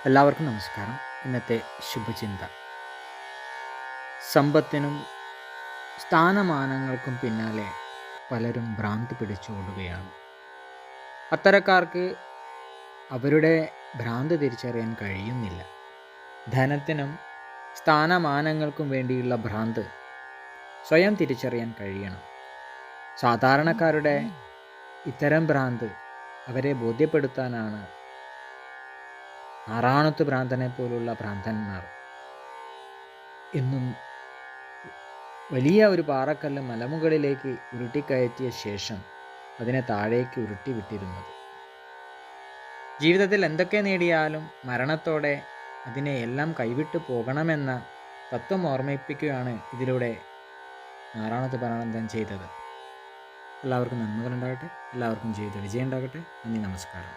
എല്ലാവർക്കും നമസ്കാരം. ഇന്നത്തെ ശുഭചിന്ത: സമ്പത്തിനും സ്ഥാനമാനങ്ങൾക്കും പിന്നാലെ പലരും ഭ്രാന്ത് പിടിച്ചോടുകയാണ്. അത്തരക്കാർക്ക് അവരുടെ ഭ്രാന്ത് തിരിച്ചറിയാൻ കഴിയുന്നില്ല. ധനത്തിനും സ്ഥാനമാനങ്ങൾക്കും വേണ്ടിയുള്ള ഭ്രാന്ത് സ്വയം തിരിച്ചറിയാൻ കഴിയണം. സാധാരണക്കാരുടെ ഇത്തരം ഭ്രാന്ത് അവരെ ബോധ്യപ്പെടുത്താനാണ് ആറാണത്ത് ഭ്രാന്തനെ പോലുള്ള ഭ്രാന്തന്മാർ എന്നും വലിയ ഒരു പാറക്കല്ല് മലമുകളിലേക്ക് ഉരുട്ടിക്കയറ്റിയ ശേഷം അതിനെ താഴേക്ക് ഉരുട്ടി വിട്ടിരുന്നത്. ജീവിതത്തിൽ എന്തൊക്കെ നേടിയാലും മരണത്തോടെ അതിനെ എല്ലാം കൈവിട്ടു പോകണമെന്ന തത്വം ഓർമ്മിപ്പിക്കുകയാണ് ഇതിലൂടെ ആറാണത്ത് ഭ്രാന്തൻ ചെയ്തത്. എല്ലാവർക്കും നന്മകളുണ്ടാകട്ടെ. എല്ലാവർക്കും ജീവിത വിജയം ഉണ്ടാകട്ടെ. നന്ദി, നമസ്കാരം.